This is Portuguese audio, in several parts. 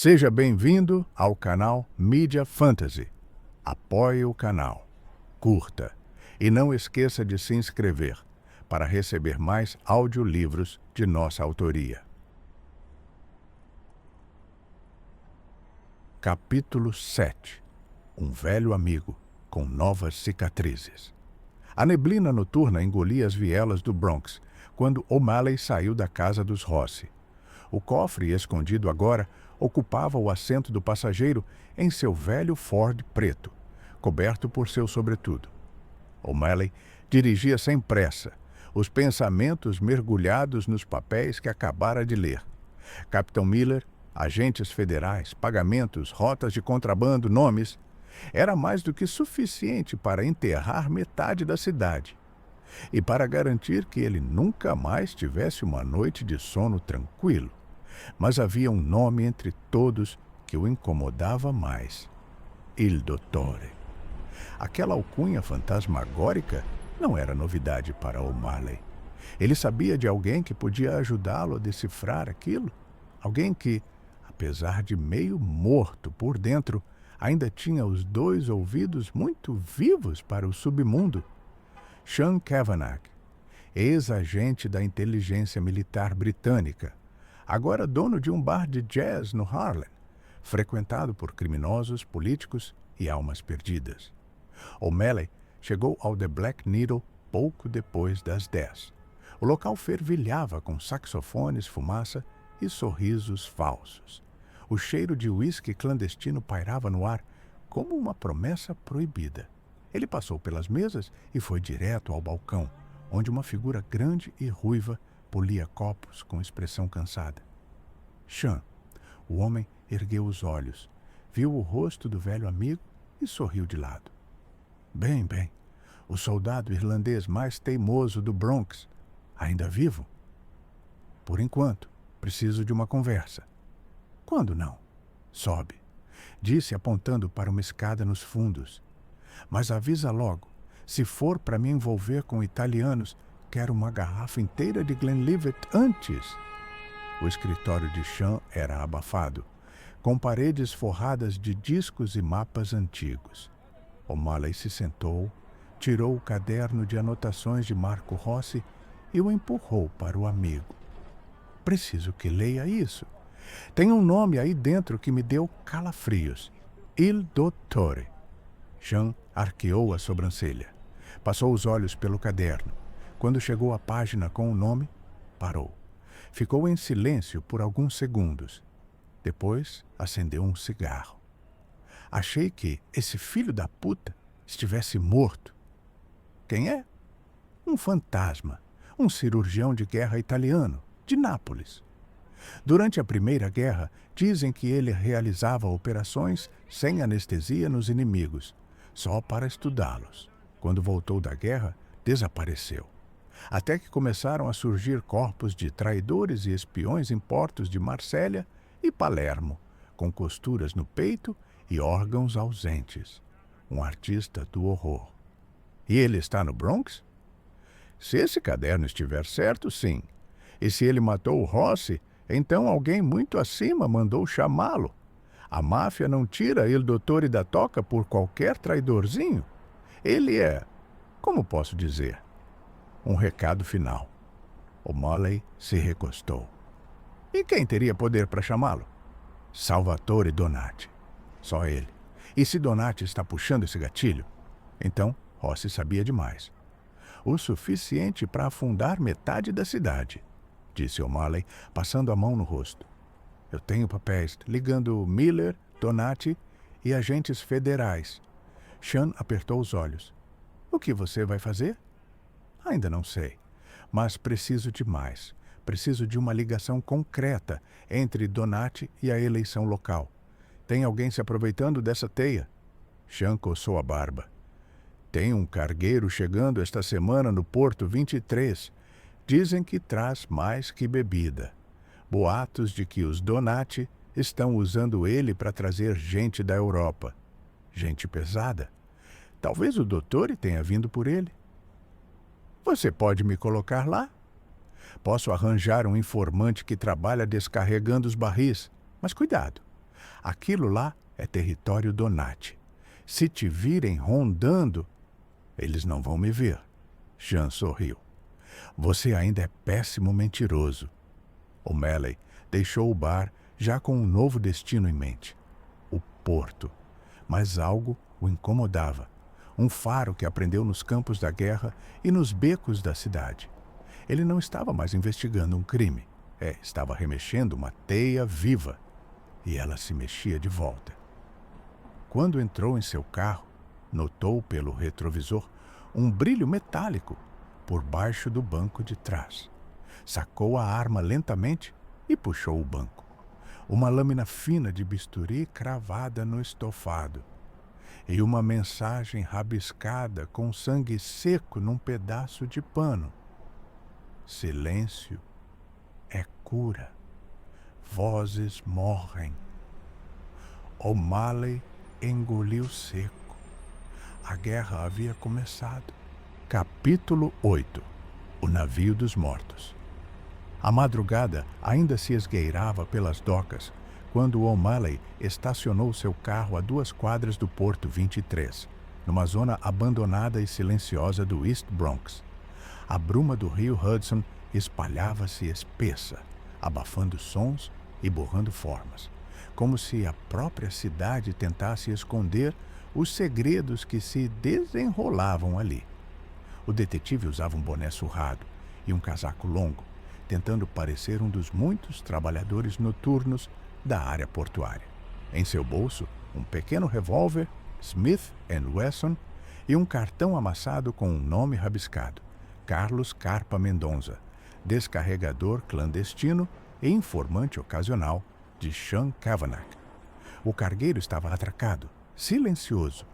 Seja bem-vindo ao canal Mídia Fantasy. Apoie o canal, curta e não esqueça de se inscrever para receber mais audiolivros de nossa autoria. Capítulo 7. Um velho amigo com novas cicatrizes. A neblina noturna engolia as vielas do Bronx quando O'Malley saiu da casa dos Rossi. O cofre, escondido agora, ocupava o assento do passageiro em seu velho Ford preto, coberto por seu sobretudo. O'Malley dirigia sem pressa, os pensamentos mergulhados nos papéis que acabara de ler. Capitão Miller, agentes federais, pagamentos, rotas de contrabando, nomes. Era mais do que suficiente para enterrar metade da cidade e para garantir que ele nunca mais tivesse uma noite de sono tranquilo. Mas havia um nome entre todos que o incomodava mais: Il Dottore. Aquela alcunha fantasmagórica não era novidade para O'Malley. Ele sabia de alguém que podia ajudá-lo a decifrar aquilo. Alguém que, apesar de meio morto por dentro, ainda tinha os dois ouvidos muito vivos para o submundo. Sean Kavanagh, ex-agente da inteligência militar britânica, agora dono de um bar de jazz no Harlem, frequentado por criminosos, políticos e almas perdidas. O'Malley chegou ao The Black Needle pouco depois das 10. O local fervilhava com saxofones, fumaça e sorrisos falsos. O cheiro de uísque clandestino pairava no ar como uma promessa proibida. Ele passou pelas mesas e foi direto ao balcão, onde uma figura grande e ruiva polia copos com expressão cansada. Sean, o homem, ergueu os olhos, viu o rosto do velho amigo e sorriu de lado. Bem, o soldado irlandês mais teimoso do Bronx, ainda vivo? Por enquanto, preciso de uma conversa. Quando não? Sobe, disse apontando para uma escada nos fundos. Mas avisa logo, se for para me envolver com italianos, quero uma garrafa inteira de Glenlivet antes. O escritório de Sean era abafado, com paredes forradas de discos e mapas antigos. O'Malley se sentou, tirou o caderno de anotações de Marco Rossi e o empurrou para o amigo. Preciso que leia isso. Tem um nome aí dentro que me deu calafrios. Il Dottore. Sean arqueou a sobrancelha. Passou os olhos pelo caderno. Quando chegou à página com o nome, parou. Ficou em silêncio por alguns segundos. Depois, acendeu um cigarro. Achei que esse filho da puta estivesse morto. Quem é? Um fantasma. Um cirurgião de guerra italiano, de Nápoles. Durante a Primeira Guerra, dizem que ele realizava operações sem anestesia nos inimigos, só para estudá-los. Quando voltou da guerra, desapareceu. Até que começaram a surgir corpos de traidores e espiões em portos de Marsella e Palermo, com costuras no peito e órgãos ausentes. Um artista do horror. E ele está no Bronx? Se esse caderno estiver certo, sim. E se ele matou o Rossi, então alguém muito acima mandou chamá-lo. A máfia não tira Il Dottore da toca por qualquer traidorzinho. Ele é, como posso dizer, um recado final. O'Malley se recostou. E quem teria poder para chamá-lo? Salvatore Donati. Só ele. E se Donati está puxando esse gatilho, então Rossi sabia demais. O suficiente para afundar metade da cidade, disse O'Malley, passando a mão no rosto. Eu tenho papéis ligando Miller, Donati e agentes federais. Sean apertou os olhos. O que você vai fazer? Ainda não sei, mas preciso de mais. Preciso de uma ligação concreta entre Donati e a eleição local. Tem alguém se aproveitando dessa teia? Sean coçou a barba. Tem um cargueiro chegando esta semana no Porto 23. Dizem que traz mais que bebida. Boatos de que os Donati estão usando ele para trazer gente da Europa. Gente pesada. Talvez o Dottore tenha vindo por ele. Você pode me colocar lá? Posso arranjar um informante que trabalha descarregando os barris, mas cuidado. Aquilo lá é território Donati. Se te virem rondando, eles não vão me ver. Jean sorriu. Você ainda é péssimo mentiroso. O'Malley deixou o bar já com um novo destino em mente. O porto. Mas algo o incomodava. Um faro que aprendeu nos campos da guerra e nos becos da cidade. Ele não estava mais investigando um crime. Estava remexendo uma teia viva. E ela se mexia de volta. Quando entrou em seu carro, notou pelo retrovisor um brilho metálico por baixo do banco de trás. Sacou a arma lentamente e puxou o banco. Uma lâmina fina de bisturi cravada no estofado. E uma mensagem rabiscada com sangue seco num pedaço de pano. Silêncio é cura. Vozes morrem. O'Malley engoliu seco. A guerra havia começado. Capítulo 8. O navio dos mortos. A madrugada ainda se esgueirava pelas docas quando O'Malley estacionou seu carro a 2 quadras do Porto 23, numa zona abandonada e silenciosa do East Bronx. A bruma do rio Hudson espalhava-se espessa, abafando sons e borrando formas, como se a própria cidade tentasse esconder os segredos que se desenrolavam ali. O detetive usava um boné surrado e um casaco longo, tentando parecer um dos muitos trabalhadores noturnos da área portuária. Em seu bolso, um pequeno revólver Smith & Wesson e um cartão amassado com um nome rabiscado: Carlos Carpa Mendonça, descarregador clandestino e informante ocasional de Sean Kavanagh. O cargueiro estava atracado, silencioso,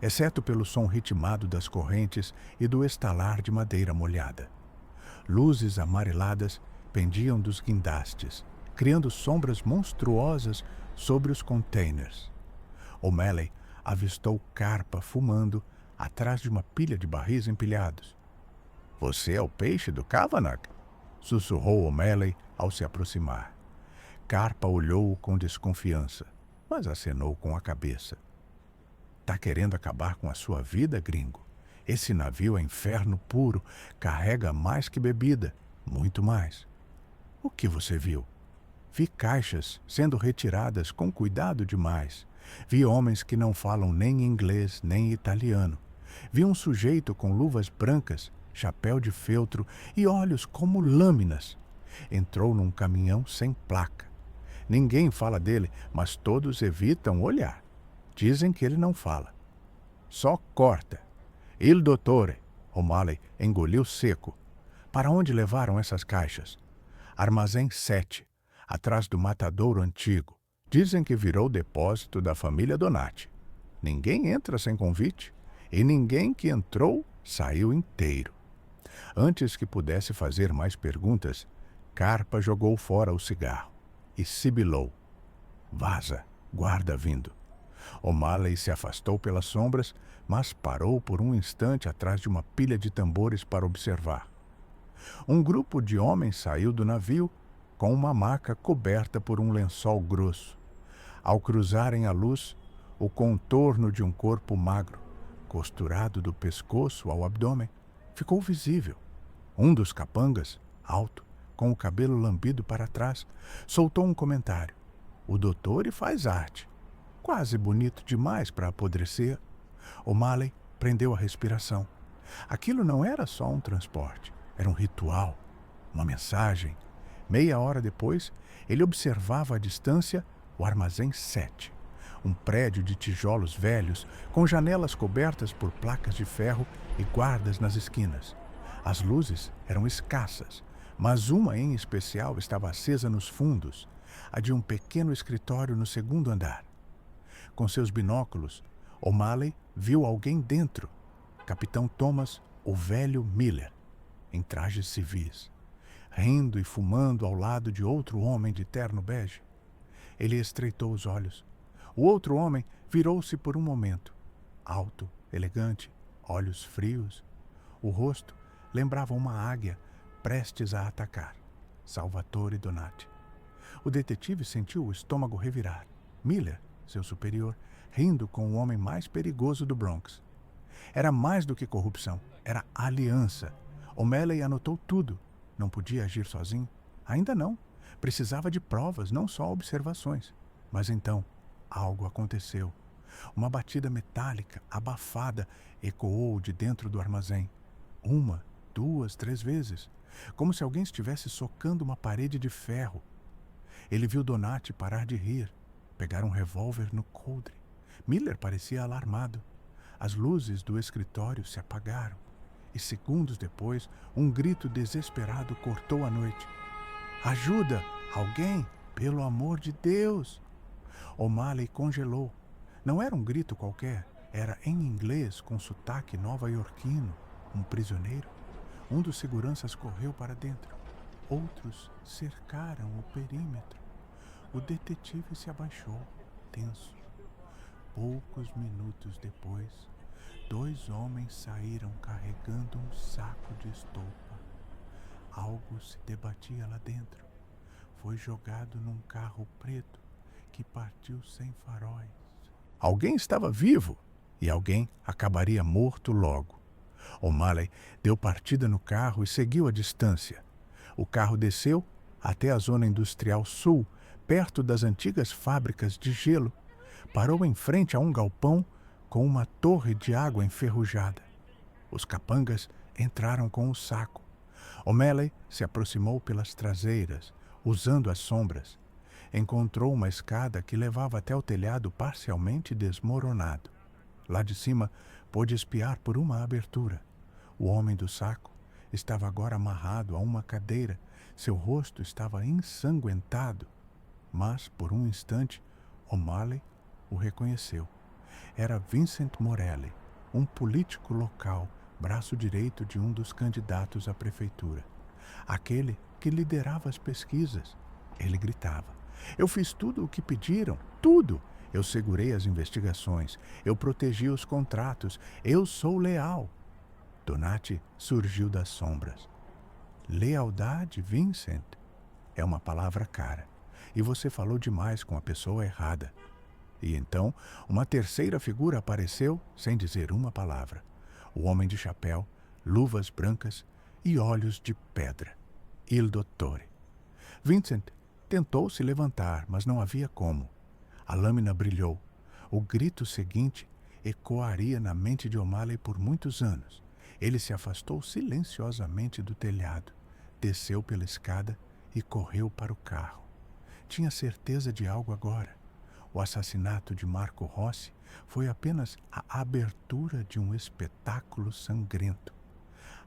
exceto pelo som ritmado das correntes e do estalar de madeira molhada. Luzes amareladas pendiam dos guindastes, criando sombras monstruosas sobre os containers. O'Malley avistou Carpa fumando atrás de uma pilha de barris empilhados. — Você é o peixe do Kavanagh? Sussurrou O'Malley ao se aproximar. Carpa olhou-o com desconfiança, mas acenou com a cabeça. — Tá querendo acabar com a sua vida, gringo? Esse navio é inferno puro, carrega mais que bebida, muito mais. — O que você viu? Vi caixas sendo retiradas com cuidado demais. Vi homens que não falam nem inglês nem italiano. Vi um sujeito com luvas brancas, chapéu de feltro e olhos como lâminas. Entrou num caminhão sem placa. Ninguém fala dele, mas todos evitam olhar. Dizem que ele não fala. Só corta. Il dottore. O'Malley engoliu seco. Para onde levaram essas caixas? Armazém 7. Atrás do matadouro antigo. Dizem que virou depósito da família Donati. Ninguém entra sem convite, e ninguém que entrou saiu inteiro. Antes que pudesse fazer mais perguntas, Carpa jogou fora o cigarro e sibilou. — Vaza, guarda vindo. O'Malley se afastou pelas sombras, mas parou por um instante atrás de uma pilha de tambores para observar. Um grupo de homens saiu do navio com uma maca coberta por um lençol grosso. Ao cruzarem a luz, o contorno de um corpo magro, costurado do pescoço ao abdômen, ficou visível. Um dos capangas, alto, com o cabelo lambido para trás, soltou um comentário. — O doutor faz arte. Quase bonito demais para apodrecer. O'Malley prendeu a respiração. Aquilo não era só um transporte, era um ritual, uma mensagem. Meia hora depois, ele observava à distância o Armazém 7, um prédio de tijolos velhos com janelas cobertas por placas de ferro e guardas nas esquinas. As luzes eram escassas, mas uma em especial estava acesa nos fundos, a de um pequeno escritório no 2º andar. Com seus binóculos, O'Malley viu alguém dentro. Capitão Thomas, o velho Miller, em trajes civis, rindo e fumando ao lado de outro homem de terno bege. Ele estreitou os olhos. O outro homem virou-se por um momento. Alto, elegante, olhos frios. O rosto lembrava uma águia prestes a atacar. Salvatore Donati. O detetive sentiu o estômago revirar. Miller, seu superior, rindo com o homem mais perigoso do Bronx. Era mais do que corrupção, era aliança. O'Malley anotou tudo. Não podia agir sozinho? Ainda não. Precisava de provas, não só observações. Mas então, algo aconteceu. Uma batida metálica, abafada, ecoou de dentro do armazém. 1, 2, 3 vezes, como se alguém estivesse socando uma parede de ferro. Ele viu Donati parar de rir, pegar um revólver no coldre. Miller parecia alarmado. As luzes do escritório se apagaram e, segundos depois, um grito desesperado cortou a noite. Ajuda! Alguém! Pelo amor de Deus! O'Malley congelou. Não era um grito qualquer, era em inglês com sotaque nova-iorquino. Um prisioneiro? Um dos seguranças correu para dentro. Outros cercaram o perímetro. O detetive se abaixou, tenso. Poucos minutos depois, 2 homens saíram carregando um saco de estopa. Algo se debatia lá dentro. Foi jogado num carro preto que partiu sem faróis. Alguém estava vivo e alguém acabaria morto logo. O'Malley deu partida no carro e seguiu a distância. O carro desceu até a zona industrial sul, perto das antigas fábricas de gelo. Parou em frente a um galpão com uma torre de água enferrujada. Os capangas entraram com o saco. O'Malley se aproximou pelas traseiras, usando as sombras. Encontrou uma escada que levava até o telhado parcialmente desmoronado. Lá de cima, pôde espiar por uma abertura. O homem do saco estava agora amarrado a uma cadeira. Seu rosto estava ensanguentado. Mas, por um instante, O'Malley o reconheceu. Era Vincent Morelli, um político local, braço direito de um dos candidatos à prefeitura. Aquele que liderava as pesquisas. Ele gritava: "Eu fiz tudo o que pediram, tudo! Eu segurei as investigações, eu protegi os contratos, eu sou leal." Donati surgiu das sombras. Lealdade, Vincent? É uma palavra cara. E você falou demais com a pessoa errada. E então, uma terceira figura apareceu sem dizer uma palavra. O homem de chapéu, luvas brancas e olhos de pedra. Il Dottore. Vincent tentou se levantar, mas não havia como. A lâmina brilhou. O grito seguinte ecoaria na mente de O'Malley por muitos anos. Ele se afastou silenciosamente do telhado, desceu pela escada e correu para o carro. Tinha certeza de algo agora. O assassinato de Marco Rossi foi apenas a abertura de um espetáculo sangrento.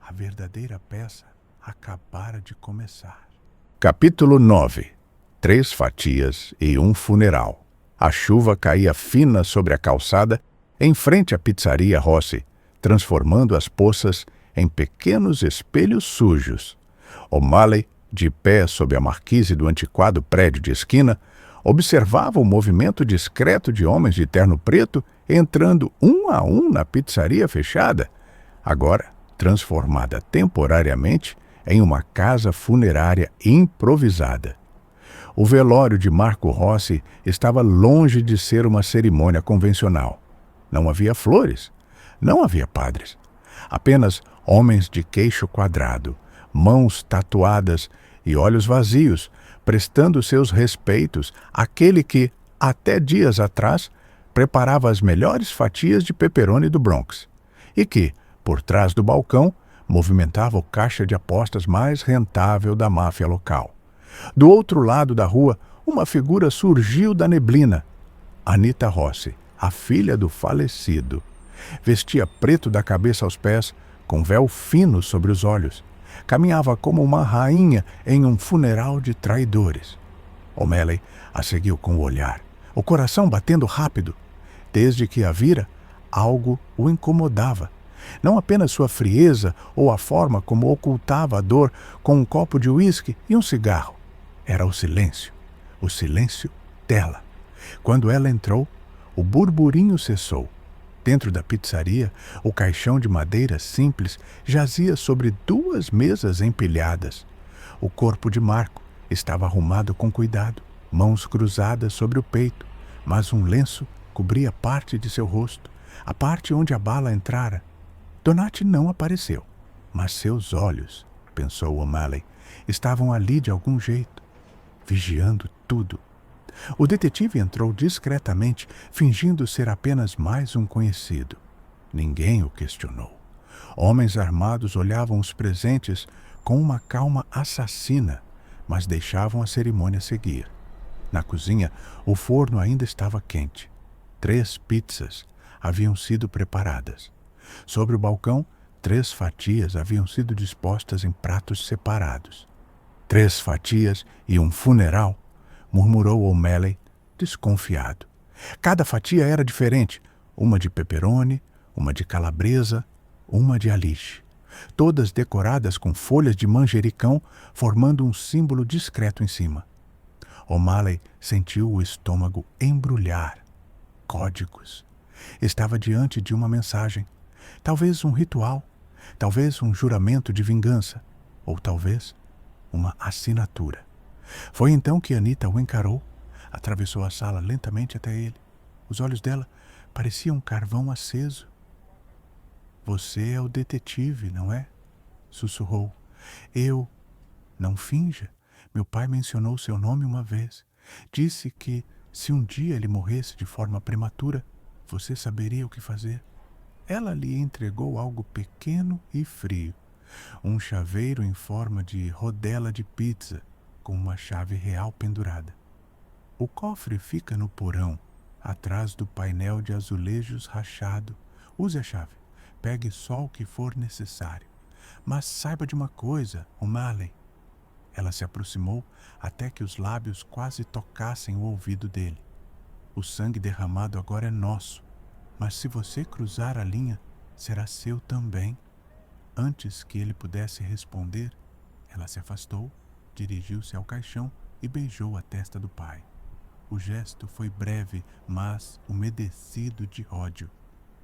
A verdadeira peça acabara de começar. Capítulo 9. 3 fatias e um funeral. A chuva caía fina sobre a calçada em frente à pizzaria Rossi, transformando as poças em pequenos espelhos sujos. O'Malley, de pé sob a marquise do antiquado prédio de esquina, observava o movimento discreto de homens de terno preto entrando um a um na pizzaria fechada, agora transformada temporariamente em uma casa funerária improvisada. O velório de Marco Rossi estava longe de ser uma cerimônia convencional. Não havia flores, não havia padres. Apenas homens de queixo quadrado, mãos tatuadas e olhos vazios, prestando seus respeitos àquele que, até dias atrás, preparava as melhores fatias de pepperoni do Bronx e que, por trás do balcão, movimentava o caixa de apostas mais rentável da máfia local. Do outro lado da rua, uma figura surgiu da neblina. Anita Rossi, a filha do falecido. Vestia preto da cabeça aos pés, com véu fino sobre os olhos. Caminhava como uma rainha em um funeral de traidores. O'Malley a seguiu com o olhar, o coração batendo rápido. Desde que a vira, algo o incomodava. Não apenas sua frieza ou a forma como ocultava a dor com um copo de uísque e um cigarro. Era o silêncio dela. Quando ela entrou, o burburinho cessou. Dentro da pizzaria, o caixão de madeira simples jazia sobre 2 mesas empilhadas. O corpo de Marco estava arrumado com cuidado, mãos cruzadas sobre o peito, mas um lenço cobria parte de seu rosto, a parte onde a bala entrara. Donati não apareceu, mas seus olhos, pensou O'Malley, estavam ali de algum jeito, vigiando tudo. O detetive entrou discretamente, fingindo ser apenas mais um conhecido. Ninguém o questionou. Homens armados olhavam os presentes com uma calma assassina, mas deixavam a cerimônia seguir. Na cozinha, o forno ainda estava quente. 3 pizzas haviam sido preparadas. Sobre o balcão, 3 fatias haviam sido dispostas em pratos separados. 3 fatias e um funeral, murmurou O'Malley, desconfiado. Cada fatia era diferente, uma de pepperoni, uma de calabresa, uma de aliche. Todas decoradas com folhas de manjericão, formando um símbolo discreto em cima. O'Malley sentiu o estômago embrulhar. Códigos. Estava diante de uma mensagem. Talvez um ritual. Talvez um juramento de vingança. Ou talvez uma assinatura. Foi então que Anita o encarou. Atravessou a sala lentamente até ele. Os olhos dela pareciam um carvão aceso. Você é o detetive, não é? Sussurrou. Eu... Não finja. Meu pai mencionou seu nome uma vez. Disse que, se um dia ele morresse de forma prematura, você saberia o que fazer. Ela lhe entregou algo pequeno e frio. Um chaveiro em forma de rodela de pizza, com uma chave real pendurada. O cofre fica no porão, atrás do painel de azulejos rachado. Use a chave. Pegue só o que for necessário. Mas saiba de uma coisa, O'Malley. Ela se aproximou até que os lábios quase tocassem o ouvido dele. O sangue derramado agora é nosso, mas se você cruzar a linha, será seu também. Antes que ele pudesse responder, ela se afastou, dirigiu-se ao caixão e beijou a testa do pai. O gesto foi breve, mas umedecido de ódio.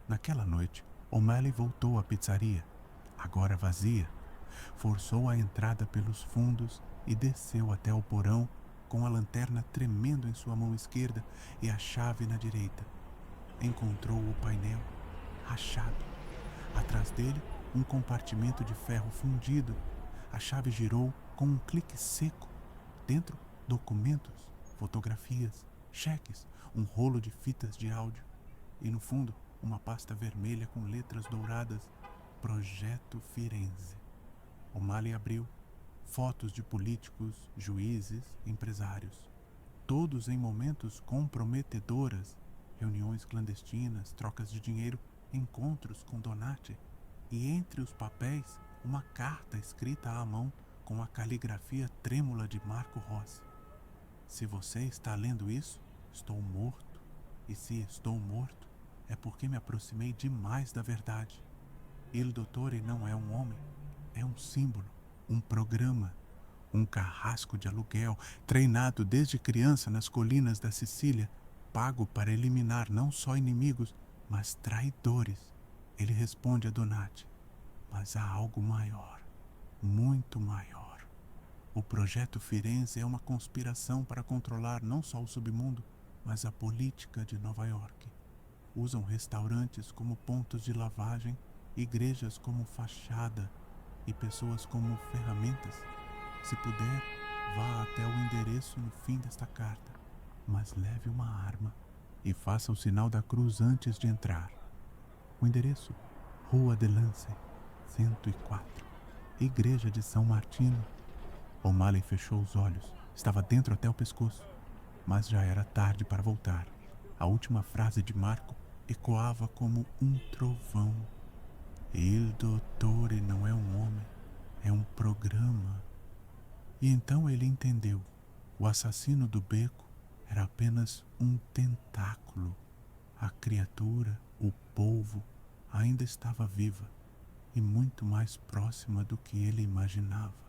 Naquela noite, O'Malley voltou à pizzaria, agora vazia. Forçou a entrada pelos fundos e desceu até o porão com a lanterna tremendo em sua mão esquerda e a chave na direita. Encontrou o painel, rachado. Atrás dele, um compartimento de ferro fundido. A chave girou com um clique seco. Dentro, documentos, fotografias, cheques, um rolo de fitas de áudio. E no fundo, uma pasta vermelha com letras douradas. Projeto Firenze. O'Malley abriu. Fotos de políticos, juízes, empresários. Todos em momentos comprometedoras. Reuniões clandestinas, trocas de dinheiro, encontros com Donati. E entre os papéis, uma carta escrita à mão com a caligrafia trêmula de Marco Rossi. Se você está lendo isso, estou morto. E se estou morto, é porque me aproximei demais da verdade. Il Dottore não é um homem, é um símbolo, um programa, um carrasco de aluguel, treinado desde criança nas colinas da Sicília, pago para eliminar não só inimigos, mas traidores. Ele responde a Donati, mas há algo maior, muito maior. O Projeto Firenze é uma conspiração para controlar não só o submundo, mas a política de Nova York. Usam restaurantes como pontos de lavagem, igrejas como fachada e pessoas como ferramentas. Se puder, vá até o endereço no fim desta carta, mas leve uma arma e faça o sinal da cruz antes de entrar. O endereço: Rua de Lance, 104, Igreja de São Martino. O'Malley fechou os olhos. Estava dentro até o pescoço, mas já era tarde para voltar. A última frase de Marco ecoava como um trovão. Il Dottore não é um homem, é um programa. E então ele entendeu. O assassino do beco era apenas um tentáculo. A criatura, o polvo, ainda estava viva e muito mais próxima do que ele imaginava.